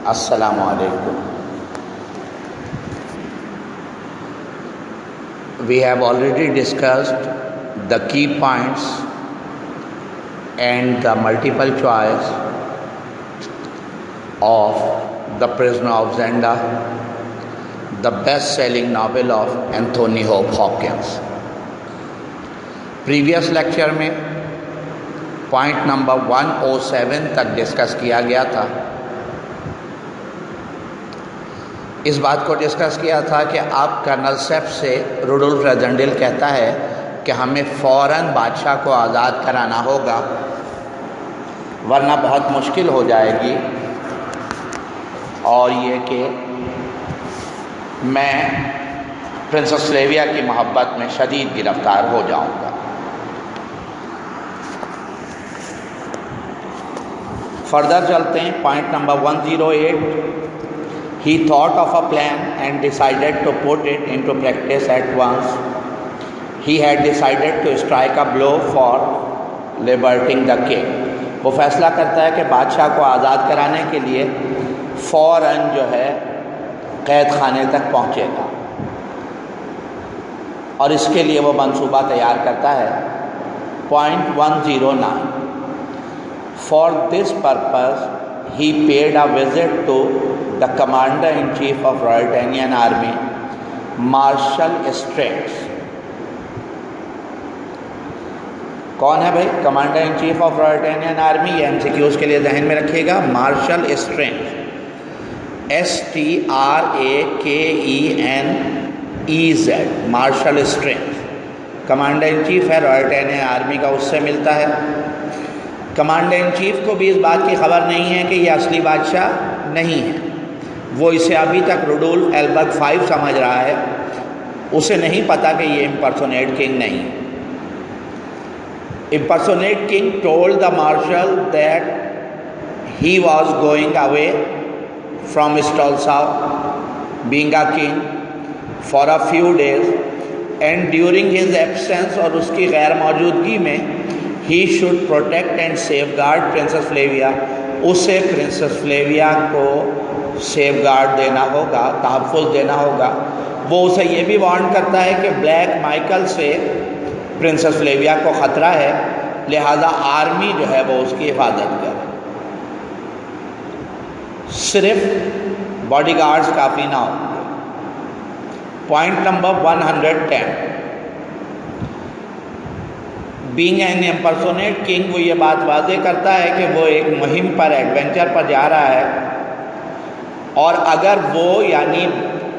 السلام علیکم. We have already discussed the key points and the multiple choice of The Prisoner of Zenda, the best-selling novel of Anthony Hope Hopkins. Previous lecture میں point number 107 تک discuss کیا گیا تھا. اس بات کو discuss کیا تھا کہ آپ کرنل سیپ سے روڈولف ریزنڈل کہتا ہے کہ ہمیں فوراً بادشاہ کو آزاد کرانا ہوگا ورنہ بہت مشکل ہو جائے گی، اور یہ کہ میں پرنسس فلیویا کی محبت میں شدید گرفتار ہو جاؤں گا. فردر چلتے ہیں. Point number 108. He thought of a plan and decided to put it into practice at once. He had decided to strike a blow for liberating the king. وہ فیصلہ کرتا ہے کہ بادشاہ کو آزاد کرانے کے لیے فوراً جو ہے قید خانے تک پہنچے گا، اور اس کے لیے وہ منصوبہ تیار کرتا ہے. Point 109. For this purpose, he paid a visit to the Commander-in-Chief of Ruritanian Army, Marshal Strings. کون ہے بھائی commander in chief of Ruritanian army? یہ MCQs کے لیے ذہن میں رکھیے گا. Marshal Strakencz, STRAKENEZ، Marshal Strakencz commander in chief ہے رائٹینین آرمی کا، اس سے ملتا ہے. کمانڈر ان چیف کو بھی اس بات کی خبر نہیں ہے کہ یہ اصلی بادشاہ نہیں ہے. وہ اسے ابھی تک روڈولف ایلبرگ 5 سمجھ رہا ہے، اسے نہیں پتا کہ یہ امپرسونیٹ کنگ نہیں. Impersonate king told the marshal that he was going away from Stolzow, being a king, for a few days, and during his absence اور اس کی غیر موجودگی میں he should protect and safeguard Princess Flavia. اسے princess Flavia کو safe guard دینا ہوگا، تحفظ دینا ہوگا. وہ اسے یہ بھی وارن کرتا ہے کہ بلیک مائیکل سے پرنسس فلیویا کو خطرہ ہے، لہذا آرمی جو ہے وہ اس کی حفاظت کرے. صرف باڈی گارڈز کافی نہ ہوں. Point number 110. Being an impersonate king, وہ یہ بات واضح کرتا ہے کہ وہ ایک مہم پر، ایڈونچر پر جا رہا ہے، اور اگر وہ یعنی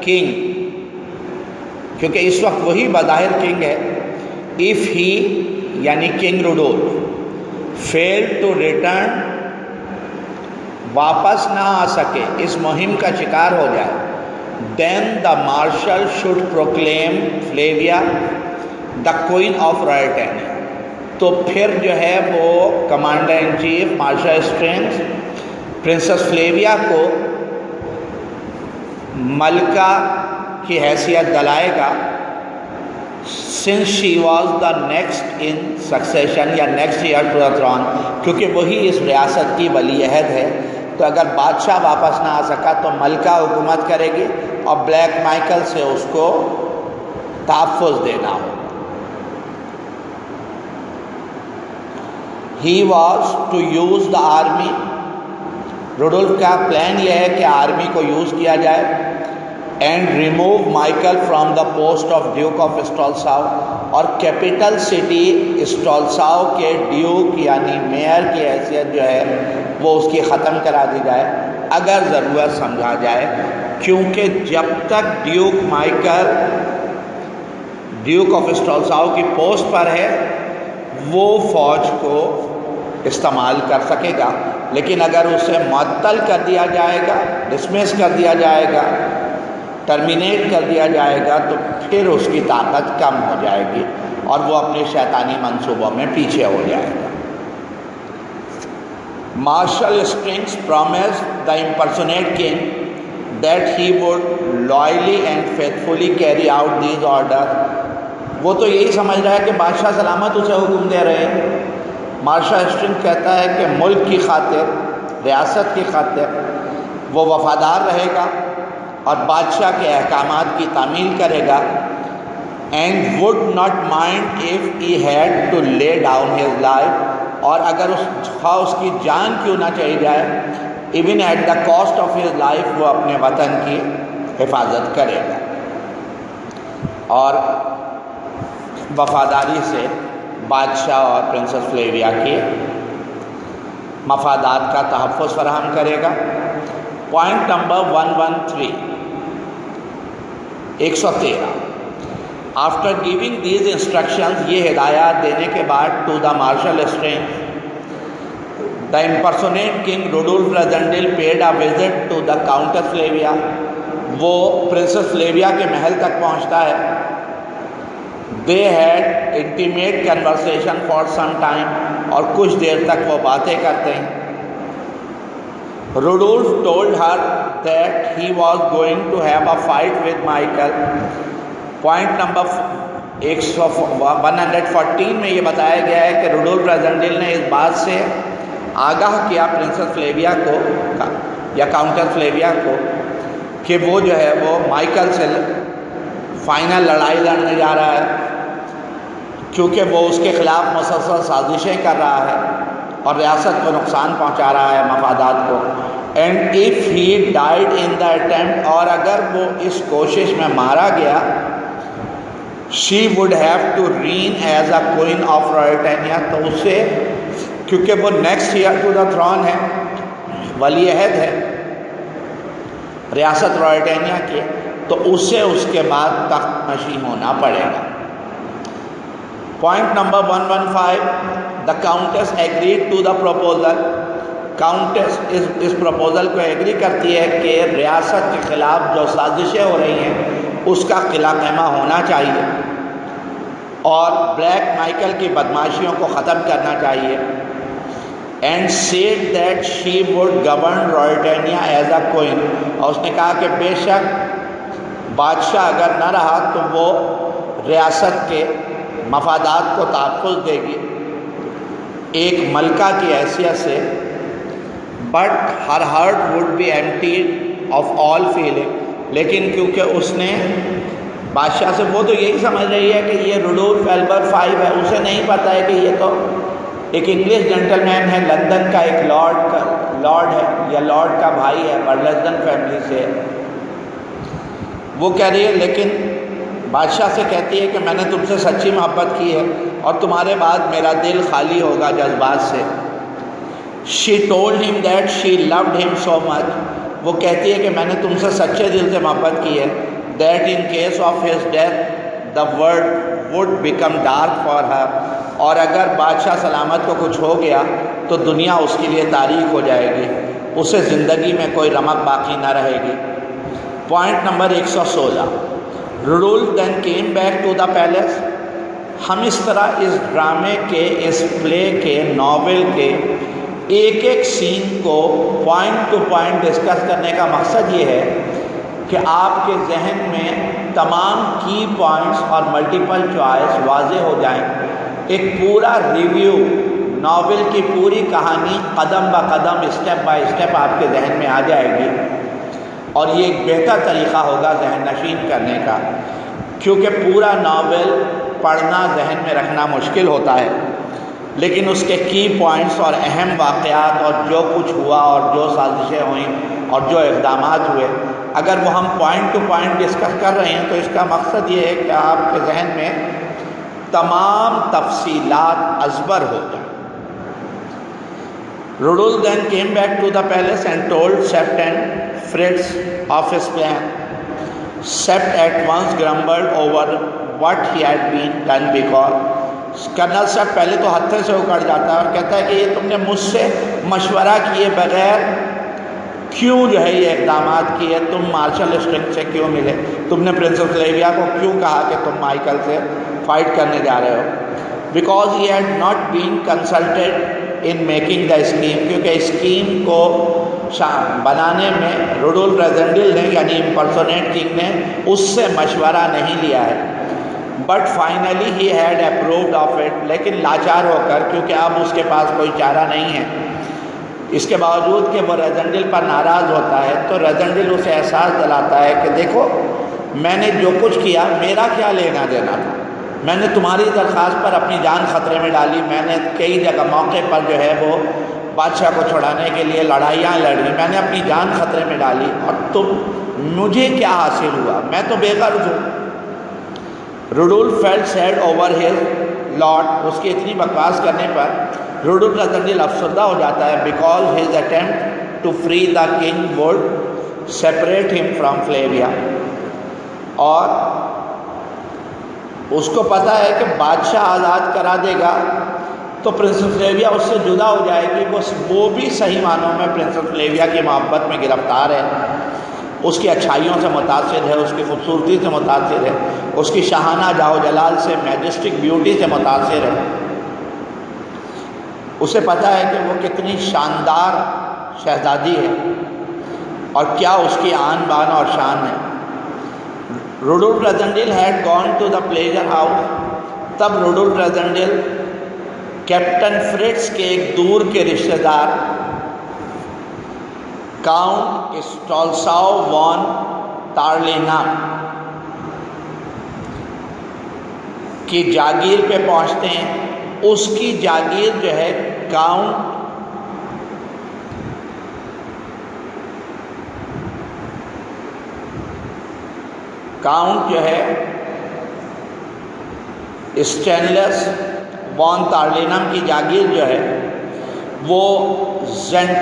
کنگ، کیونکہ اس وقت وہی بظاہر کنگ ہے، if he یعنی king Rudolf failed to return، واپس نہ آ سکے، اس مہم کا شکار ہو جائے، then the marshal should proclaim Flavia the queen of Ruritania. تو پھر جو ہے وہ commander in chief Marshal Strakencz princess Flavia کو ملکہ کی حیثیت دلائے گا، since she was the next in succession یا next heir to the throne، کیونکہ وہی اس ریاست کی ولی عہد ہے. تو اگر بادشاہ واپس نہ آ سکا تو ملکہ حکومت کرے گی، اور بلیک مائیکل سے اس کو تحفظ دینا ہو. He was to use the army، Rudolf کا پلان یہ ہے کہ آرمی کو یوز کیا جائے، and remove Michael from the post of Duke of Stolzow، اور کیپٹل سٹی اسٹولساؤ کے ڈیوک یعنی میئر کی حیثیت جو ہے وہ اس کی ختم کرا دی جائے اگر ضرورت سمجھا جائے، کیونکہ جب تک ڈیوک مائیکل ڈیوک آف اسٹولساؤ کی پوسٹ پر ہے وہ فوج کو استعمال کر سکے گا، لیکن اگر اسے معطل کر دیا جائے گا، ڈسمس کر دیا جائے گا، ٹرمینیٹ کر دیا جائے گا، تو پھر اس کی طاقت کم ہو جائے گی اور وہ اپنے شیطانی منصوبوں میں پیچھے ہو جائے گا. Marshal Strakencz promised the impersonate king that he would loyally and faithfully carry out these orders. وہ تو یہی سمجھ رہا ہے کہ بادشاہ سلامت اسے حکم دے رہے ہیں. مارشل اسٹرنگ کہتا ہے کہ ملک کی خاطر، ریاست کی خاطر وہ وفادار رہے گا اور بادشاہ کے احکامات کی تعمیل کرے گا. And would not mind if he had to lay down his life, اور اگر اس کی جان کیوں نہ چلی جائے, even at the cost of his life, وہ اپنے وطن کی حفاظت کرے گا. اور وفاداری سے بادشاہ اور پرنسس فلیویا کے مفادات کا تحفظ فراہم کرے گا. Point number 113 113. After giving these instructions, یہ ہدایات دینے کے بعد, to the Marshal Strakencz, the impersonate king Rudolf Rassendyll paid a visit to the countess Flavia. وہ پرنسس فلیویا کے محل تک پہنچتا ہے. They had intimate conversation for some time, اور کچھ دیر تک وہ باتیں کرتے ہیں. Rudolf told her that he was going to have a fight with Michael. Point number 114 میں یہ بتایا گیا ہے کہ روڈولف ریزنڈل نے اس بات سے آگاہ کیا پرنسس فلیویا کو یا کاؤنٹس فلیویا کو کہ وہ جو ہے وہ مائیکل سے فائنل لڑائی لڑنے جا رہا ہے, کیونکہ وہ اس کے خلاف مسلسل سازشیں کر رہا ہے اور ریاست کو نقصان پہنچا رہا ہے, مفادات کو. And if he died in the attempt, اور اگر وہ اس کوشش میں مارا گیا, she would have to reign as a queen of Ruritania, تو اسے, کیونکہ وہ next heir to the throne ہے, ولی عہد ہے ریاست رائٹینیا کے, تو اسے اس کے بعد تخت نشین ہونا پڑے گا. Point number 115. The countess agreed to the proposal. Countess اس پروپوزل کو ایگری کرتی ہے کہ ریاست کے خلاف جو سازشیں ہو رہی ہیں اس کا قلعہ خیمہ ہونا چاہیے, اور بلیک مائیکل کی بدماشیوں کو ختم کرنا چاہیے. And said that she would govern Ruritania as a queen, اور اس نے کہا کہ بے شک بادشاہ اگر نہ رہا تو وہ ریاست کے مفادات کو تحفظ دے گی ایک ملکہ کی حیثیت سے. But her heart would be emptied of all feeling, لیکن کیونکہ اس نے بادشاہ سے, وہ تو یہی سمجھ رہی ہے کہ یہ روڈولف ایلبرٹ 5 ہے, اسے نہیں پتہ ہے کہ یہ تو ایک انگلش جنٹل مین ہے, لندن کا ایک لارڈ ہے یا لارڈ کا بھائی ہے, ورلزن فیملی سے. وہ کہہ رہی ہے, لیکن بادشاہ سے کہتی ہے کہ میں نے تم سے سچی محبت کی ہے اور تمہارے بعد میرا دل خالی ہوگا جذبات سے. She told him that she loved him so مچ. وہ کہتی ہے کہ میں نے تم سے سچے دل سے محبت کی ہے, that in case of his death the world would become dark for her, اور اگر بادشاہ سلامت کو کچھ ہو گیا تو دنیا اس کے لیے تاریک ہو جائے گی, اسے زندگی میں کوئی رمق باقی نہ رہے گی. Point number 116. Rudolf then came back to the palace. ہم اس طرح اس ڈرامے کے, اس پلے کے, ناول کے ایک ایک سین کو پوائنٹ ٹو پوائنٹ ڈسکس کرنے کا مقصد یہ ہے کہ آپ کے ذہن میں تمام کی پوائنٹس اور ملٹیپل چوائس واضح ہو جائیں. ایک پورا ریویو, ناول کی پوری کہانی قدم با قدم, اسٹیپ بائی اسٹیپ آپ کے ذہن میں آ جائے گی, اور یہ ایک بہتر طریقہ ہوگا ذہن نشین کرنے کا, کیونکہ پورا ناول پڑھنا, ذہن میں رکھنا مشکل ہوتا ہے, لیکن اس کے کی پوائنٹس اور اہم واقعات اور جو کچھ ہوا اور جو سازشیں ہوئیں اور جو اقدامات ہوئے, اگر وہ ہم پوائنٹ ٹو پوائنٹ ڈسکس کر رہے ہیں تو اس کا مقصد یہ ہے کہ آپ کے ذہن میں تمام تفصیلات ازبر ہو جائیں. Rudolf then came back to the palace and told Captain Fritz of his plan. Sept at once grumbled over what he had been done because colonel صاحب پہلے تو ہتھے سے اکڑ جاتا ہے اور کہتا ہے کہ یہ تم نے مجھ سے مشورہ کیے بغیر کیوں جو ہے یہ اقدامات کیے, تم مارشل اسٹرنگ سے کیوں ملے, تم نے پرنسس فلیویا کو کیوں کہا کہ تم مائیکل سے فائٹ کرنے جا رہے ہو. Because he had not been consulted in making the scheme, کیونکہ اسکیم کو بنانے میں روڈولف ریزنڈل نے یعنی امپرسونیٹ کنگ نے اس سے مشورہ نہیں لیا ہے. But finally he had approved of it, لیکن لاچار ہو کر, کیونکہ اب اس کے پاس کوئی چارہ نہیں ہے, اس کے باوجود کہ وہ ریزنڈل پر ناراض ہوتا ہے تو ریزنڈل اسے احساس دلاتا ہے کہ دیکھو میں نے جو کچھ کیا میرا کیا لینا دینا تھا، میں نے تمہاری درخواست پر اپنی جان خطرے میں ڈالی، میں نے کئی جگہ موقع پر جو ہے وہ بادشاہ کو چھڑانے کے لیے لڑائیاں لڑی، میں نے اپنی جان خطرے میں ڈالی، اور تم مجھے کیا حاصل ہوا، میں تو بے غرض ہوں۔ Rudolf felt sad over his lot, اس کی اتنی بکواس کرنے پر روڈولف ریزنڈل افسردہ ہو جاتا ہے، because his attempt to free the king would separate him from Flavia, اور اس کو پتہ ہے کہ بادشاہ آزاد کرا دے گا تو پرنسس فلیویا اس سے جدا ہو جائے گی، وہ بھی صحیح معنوں میں پرنسس فلیویا کی محبت میں گرفتار ہے، اس کی اچھائیوں سے متاثر ہے، اس کی خوبصورتی سے متاثر ہے، اس کی شاہانہ جاہ و جلال سے، میجسٹک بیوٹی سے متاثر ہے، اسے پتہ ہے کہ وہ کتنی شاندار شہزادی ہے اور کیا اس کی آن بان اور شان ہے۔ Rudolf Rassendyll had gone to the pleasure house, تب روڈولف ریزنڈل کیپٹن فرٹز کے ایک دور کے رشتہ دار کاؤنٹ اسٹالساؤ وان تارلینام کی جاگیر پہ پہنچتے ہیں۔ اس کی جاگیر جو ہے کاؤنٹ جو ہے اسٹینلیس وان تارلینم کی جاگیر جو ہے وہ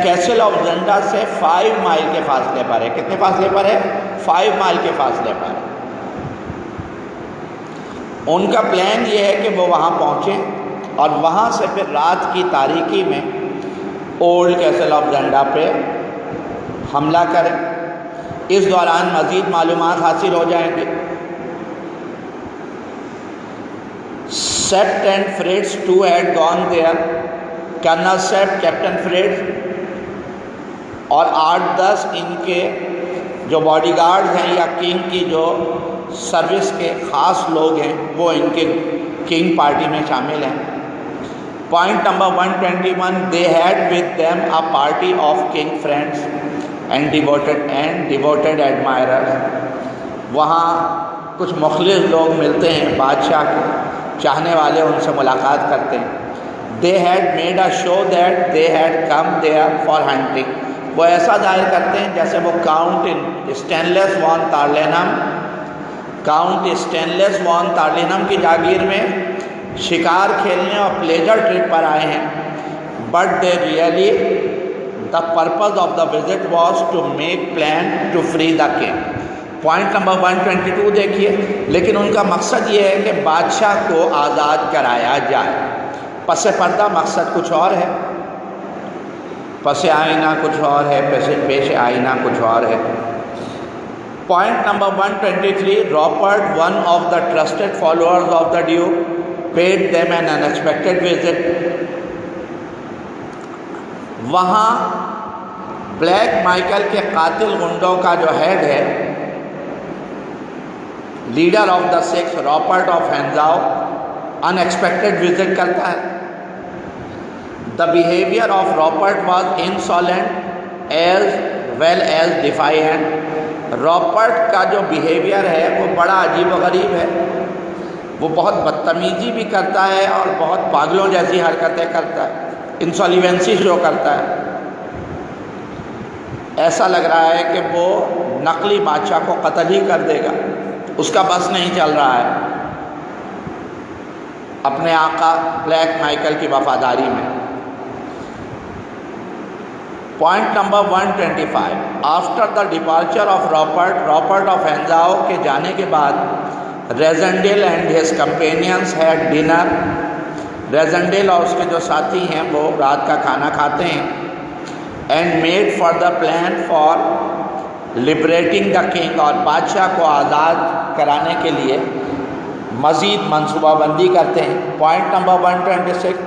کیسل آف زنڈا سے 5 مائل کے فاصلے پر ہے۔ کتنے فاصلے پر ہے؟ 5 مائل کے فاصلے پر ہے۔ ان کا پلان یہ ہے کہ وہ وہاں پہنچیں اور وہاں سے پھر رات کی تاریکی میں اولڈ کیسل آف زنڈا پہ حملہ کریں۔ اس دوران مزید معلومات حاصل ہو جائیں گے۔ Sapt and Fritz too had gone there, colonel Sapt, captain Fritz اور 8-10 ان کے جو باڈی گارڈ ہیں یا کنگ کی جو سروس کے خاص لوگ ہیں وہ ان کے کنگ پارٹی میں شامل ہیں۔ Point number 121، they had with them a party of king friends and devoted admirers۔ وہاں کچھ مخلص لوگ ملتے ہیں، بادشاہ کے چاہنے والے ان سے ملاقات کرتے ہیں۔ they had made a show that they had come there for hunting، وہ ایسا ظاہر کرتے ہیں جیسے وہ کاؤنٹ اسٹینلیس وان تارلینم کی جاگیر میں شکار کھیلنے اور پلیجر ٹرپ پر آئے ہیں۔ but they really the purpose of the visit was to make plan to free the king۔ Point number 122 دیکھیے، لیکن ان کا مقصد یہ ہے کہ بادشاہ کو آزاد کرایا جائے۔ پس پردہ مقصد کچھ اور ہے، پس آئینہ کچھ اور ہے، پیش آئینہ کچھ اور ہے۔ Point number 123، Robert one of the trusted followers of the duke paid them an unexpected visit۔ وہاں بلیک مائیکل کے قاتل گنڈوں کا جو ہیڈ ہے، leader of the 6 Robert of Hentzau unexpected visit کرتا ہے۔ The behaviour of Robert was insolent as well as defiant. Robert کا جو بیہیویئر ہے وہ بڑا عجیب و غریب ہے، وہ بہت بدتمیزی بھی کرتا ہے اور بہت پاگلوں جیسی حرکتیں کرتا ہے، انسولیونسی شو کرتا ہے۔ ایسا لگ رہا ہے کہ وہ نقلی بادشاہ کو قتل ہی کر دے گا، اس کا بس نہیں چل رہا ہے اپنے آقا بلیک مائیکل کی وفاداری میں۔ Point number 125، after the departure of Robert of Hentzau کے جانے کے بعد Rassendyll and his companions had dinner. Rassendyll اور اس کے جو ساتھی ہیں وہ رات کا کھانا کھاتے ہیں۔ And made for the plan for liberating the king, اور بادشاہ کو آزاد کرانے کے لیے مزید منصوبہ بندی کرتے ہیں۔ Point number 126،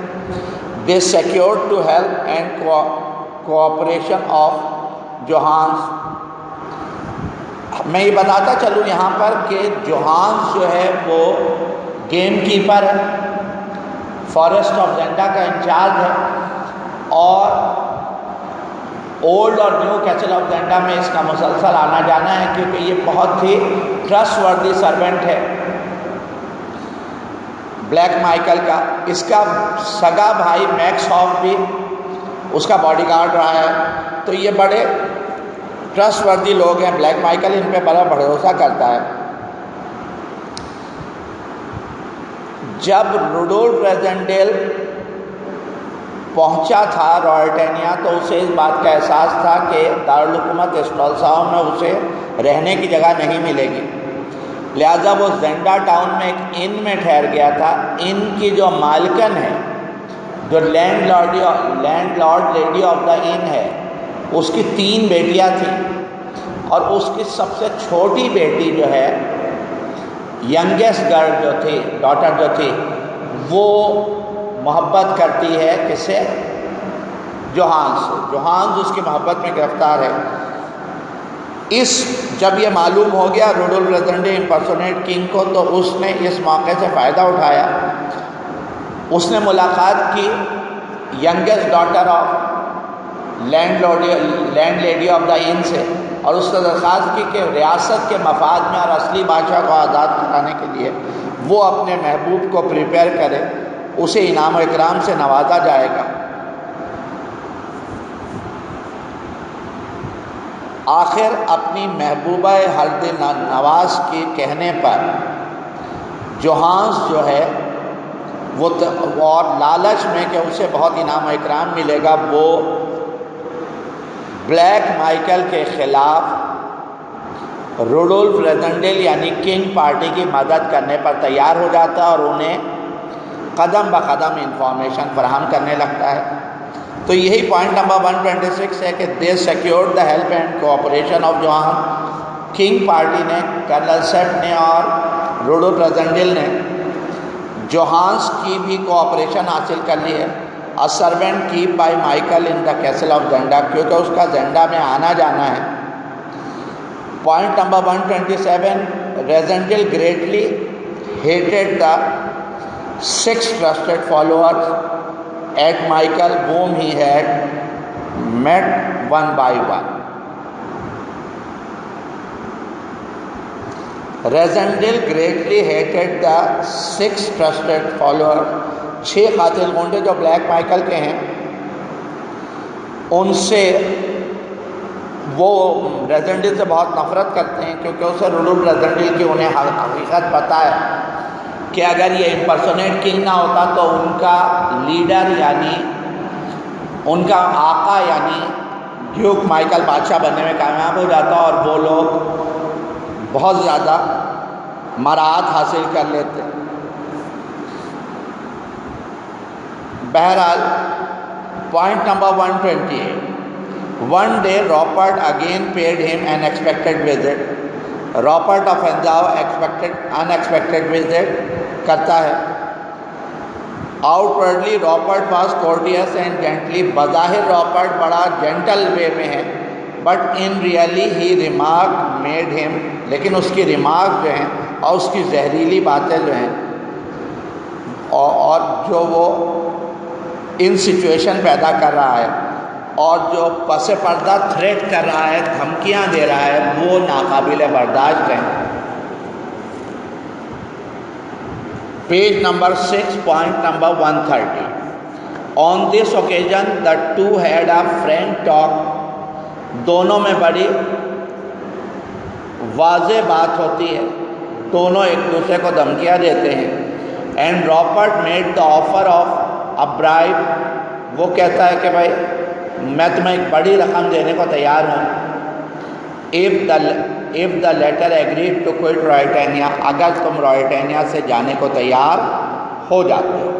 they secured to help and cooperation of Johannes. میں یہ بتاتا چلوں یہاں پر کہ جوہانس جو ہے وہ گیم کیپر ہے، فارسٹ آف زنڈا کا انچارج ہے، اور اولڈ اور نیو کیسل آف زینڈا میں اس کا مسلسل آنا جانا ہے، کیونکہ یہ بہت ہی ٹرسٹ وردی سرونٹ ہے بلیک مائیکل کا۔ اس کا سگا بھائی میکس ہاف بھی اس کا باڈی گارڈ رہا ہے، تو یہ بڑے ٹرسٹ وردی لوگ ہیں۔ بلیک مائیکل ان پہ بڑا بھروسہ کرتا ہے۔ جب روڈولف ریزنڈیل پہنچا تھا روئیٹینیا تو اسے اس بات کا احساس تھا کہ دارالحکومت اسٹولساؤ میں اسے رہنے کی جگہ نہیں ملے گی، لہٰذا وہ زینڈا ٹاؤن میں ایک ان میں ٹھہر گیا تھا۔ ان کی جو مالکن ہے، جو landlord lady of the inn ہے، اس کی 3 بیٹیاں تھیں، اور اس کی سب سے چھوٹی بیٹی جو ہے، ینگیسٹ گرل جو تھی، ڈاٹر جو تھی، وہ محبت کرتی ہے کس سے؟ جوہانس سے۔ جوہانس اس کی محبت میں گرفتار ہے۔ جب یہ معلوم ہو گیا روڈولف ریزنڈیل امپرسونیٹ کنگ کو، تو اس نے اس موقع سے فائدہ اٹھایا۔ اس نے ملاقات کی youngest daughter of landlady of the inn سے، اور اس نے درخواست کی کہ ریاست کے مفاد میں اور اصلی بادشاہ کو آزاد کرانے کے لیے وہ اپنے محبوب کو پریپیئر کرے، اسے انعام و اکرام سے نوازا جائے گا۔ آخر اپنی محبوبہ ہر دل نواز کے کہنے پر جوہانس جو ہے وہ اور لالچ میں کہ اسے بہت انعام و اکرام ملے گا، وہ بلیک مائیکل کے خلاف روڈولف ریزنڈیل یعنی کنگ پارٹی کی مدد کرنے پر تیار ہو جاتا ہے، اور انہیں قدم بقدم انفارمیشن فراہم کرنے لگتا ہے۔ تو یہی پوائنٹ نمبر 126 ہے کہ they secured the help and cooperation of Johann. King party نے، کرنل سیٹ نے اور روڈولف ریزنڈیل نے جوہانس کی بھی کوآپریشن حاصل کر لی ہے۔ A servant kept by Michael in the castle of Zenda، کیونکہ اس کا زینڈا میں آنا جانا ہے۔ Point number 127، Rassendyll greatly hated the 6 trusted followers at Michael whom he had met one by one۔ Rassendyll greatly hated the 6 trusted followers، 6 قاتل گونڈے جو black Michael کے ہیں، ان سے وہ ریزنڈیل سے بہت نفرت کرتے ہیں، کیونکہ اسے روڈولف ریزنڈیل کی انہیں حقیقت پتہ ہے کہ اگر یہ امپرسونیٹ کنگ نہ ہوتا تو ان کا لیڈر یعنی ان کا آقا یعنی ڈیوک مائیکل بادشاہ بننے میں کامیاب ہو جاتا، اور وہ لوگ بہت زیادہ مراعات حاصل کر لیتے۔ بہرحال point number 128، one day Rupert again paid him an expected visit. Rupert of Hentzau unexpected visit کرتا ہے۔ Outwardly Rupert was courteous and gently, بظاہر راپرٹ بڑا جینٹل وے میں ہے، but in really he remark made him, لیکن اس کی remark جو ہیں اور اس کی زہریلی باتیں جو ہیں اور جو وہ ان سچویشن پیدا کر رہا ہے اور جو پس پردہ تھریٹ کر رہا ہے، دھمکیاں دے رہا ہے، وہ ناقابل برداشت ہیں۔ Page number 6، point number 130۔ On this occasion the two had a Frank talk, دونوں میں بڑی واضح بات ہوتی ہے، دونوں ایک دوسرے کو دھمکیاں دیتے ہیں۔ And Rupert made the offer of a bribe, وہ کہتا ہے کہ بھائی میں تمہیں ایک بڑی رقم دینے کو تیار ہوں، if the latter agreed to quit روئیٹینیا، اگر تم روئیٹینیا سے جانے کو تیار ہو جاتے ہو۔